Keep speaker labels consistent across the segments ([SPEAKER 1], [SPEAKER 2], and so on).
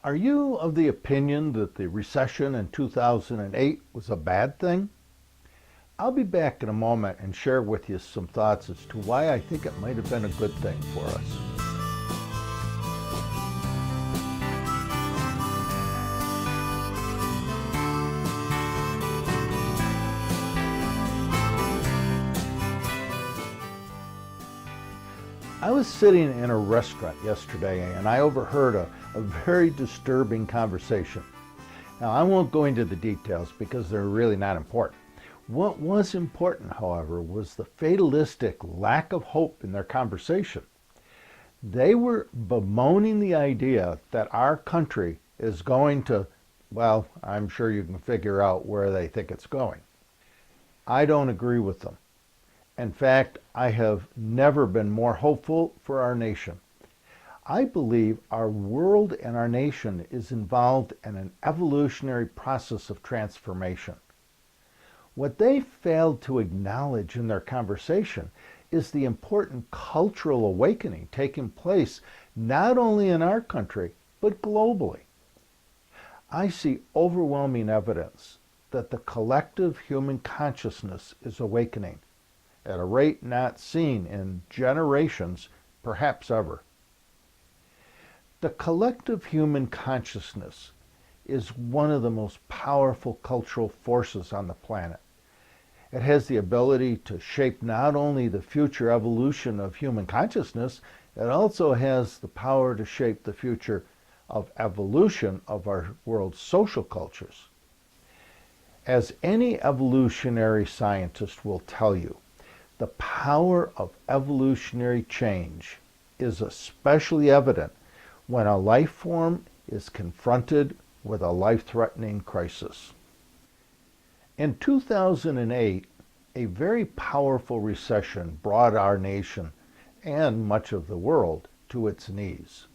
[SPEAKER 1] Are you of the opinion that the recession in 2008 was a bad thing? I'll be back in a moment and share with you some thoughts as to why I think it might have been a good thing for us. I was sitting in a restaurant yesterday and I overheard a very disturbing conversation. Now, I won't go into the details because they're really not important. What was important, however, was the fatalistic lack of hope in their conversation. They were bemoaning the idea that our country is going to, well, I'm sure you can figure out where they think it's going. I don't agree with them. In fact, I have never been more hopeful for our nation. I believe our world and our nation is involved in an evolutionary process of transformation. What they failed to acknowledge in their conversation is the important cultural awakening taking place not only in our country, but globally. I see overwhelming evidence that the collective human consciousness is awakening at a rate not seen in generations, perhaps ever. The collective human consciousness is one of the most powerful cultural forces on the planet. It has the ability to shape not only the future evolution of human consciousness, it also has the power to shape the future of evolution of our world's social cultures. As any evolutionary scientist will tell you, the power of evolutionary change is especially evident when a life form is confronted with a life-threatening crisis. In 2008, a very powerful recession brought our nation and much of the world to its knees.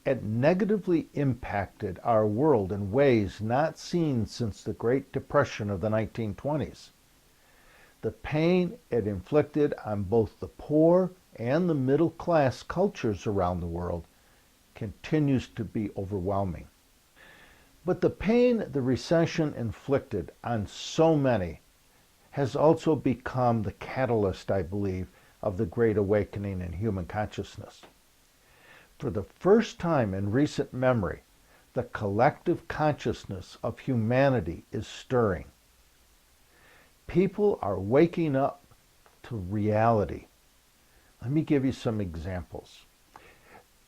[SPEAKER 1] It negatively impacted our world in ways not seen since the Great Depression of the 1920s. The pain it inflicted on both the poor and the middle class cultures around the world continues to be overwhelming. But the pain the recession inflicted on so many has also become the catalyst, I believe, of the Great Awakening in human consciousness. For the first time in recent memory, the collective consciousness of humanity is stirring. People are waking up to reality. Let me give you some examples.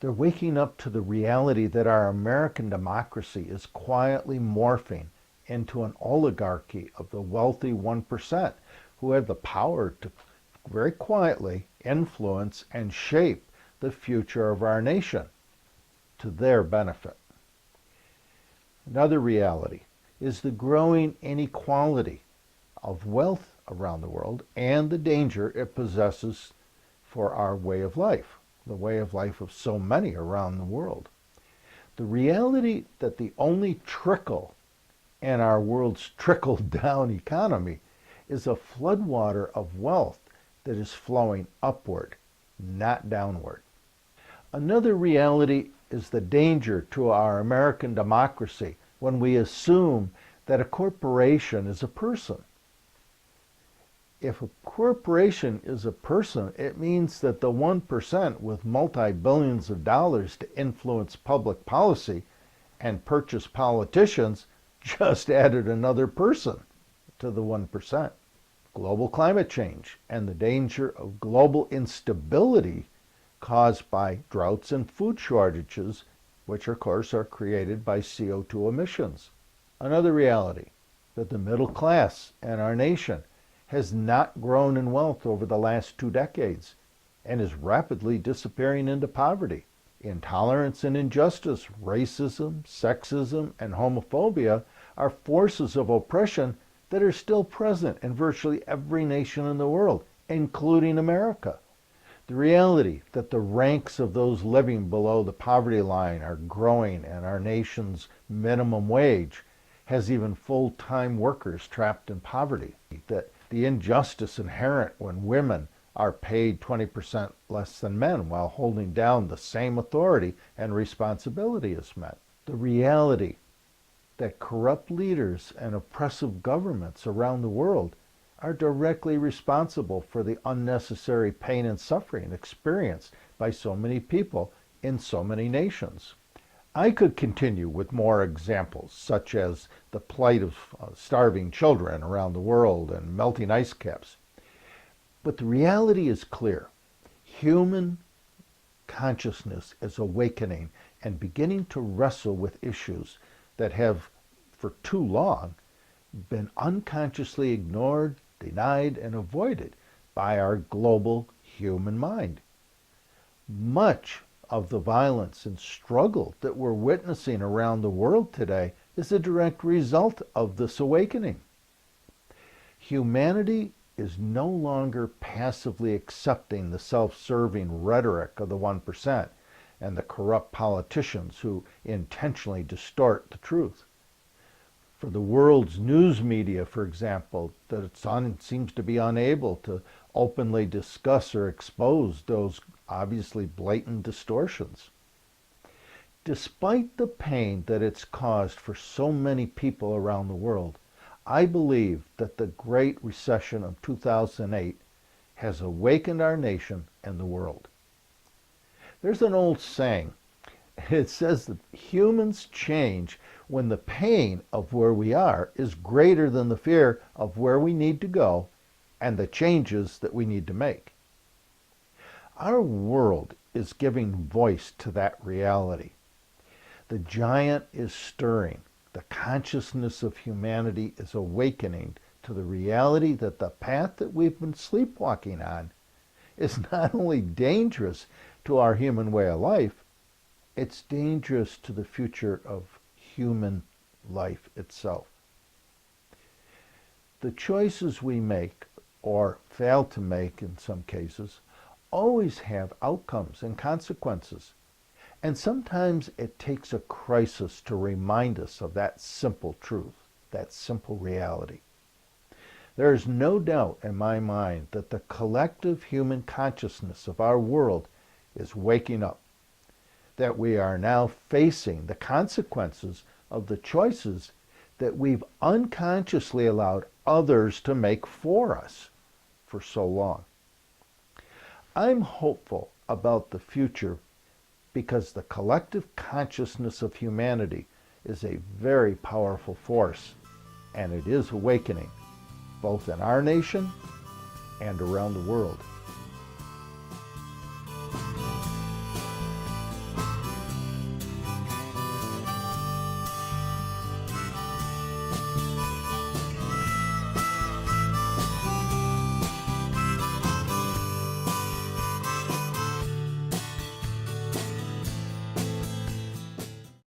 [SPEAKER 1] They're waking up to the reality that our American democracy is quietly morphing into an oligarchy of the wealthy 1% who have the power to very quietly influence and shape the future of our nation to their benefit. Another reality is the growing inequality of wealth around the world and the danger it possesses for our way of life, the way of life of so many around the world. The reality that the only trickle in our world's trickle-down economy is a floodwater of wealth that is flowing upward, not downward. Another reality is the danger to our American democracy when we assume that a corporation is a person. If a corporation is a person, it means that the 1% with multi-billions of dollars to influence public policy and purchase politicians just added another person to the 1%. Global climate change and the danger of global instability caused by droughts and food shortages, which of course are created by CO2 emissions. Another reality, that the middle class in our nation has not grown in wealth over the last 2 decades and is rapidly disappearing into poverty. Intolerance and injustice, racism, sexism, and homophobia are forces of oppression that are still present in virtually every nation in the world, including America. The reality that the ranks of those living below the poverty line are growing and our nation's minimum wage has even full-time workers trapped in poverty. That the injustice inherent when women are paid 20% less than men while holding down the same authority and responsibility as men. The reality that corrupt leaders and oppressive governments around the world are directly responsible for the unnecessary pain and suffering experienced by so many people in so many nations. I could continue with more examples, such as the plight of starving children around the world and melting ice caps. But the reality is clear. Human consciousness is awakening and beginning to wrestle with issues that have, for too long, been unconsciously ignored, denied, and avoided by our global human mind. Much of the violence and struggle that we're witnessing around the world today is a direct result of this awakening. Humanity is no longer passively accepting the self-serving rhetoric of the 1% and the corrupt politicians who intentionally distort the truth. For the world's news media, for example, that seems to be unable to openly discuss or expose those obviously blatant distortions. Despite the pain that it's caused for so many people around the world, I believe that the Great Recession of 2008 has awakened our nation and the world. There's an old saying. It says that humans change when the pain of where we are is greater than the fear of where we need to go and the changes that we need to make. Our world is giving voice to that reality. The giant is stirring. The consciousness of humanity is awakening to the reality that the path that we've been sleepwalking on is not only dangerous to our human way of life, it's dangerous to the future of human life itself. The choices we make, or fail to make in some cases, always have outcomes and consequences. And sometimes it takes a crisis to remind us of that simple truth, that simple reality. There is no doubt in my mind that the collective human consciousness of our world is waking up, that we are now facing the consequences of the choices that we've unconsciously allowed others to make for us for so long. I'm hopeful about the future because the collective consciousness of humanity is a very powerful force, and it is awakening, both in our nation and around the world.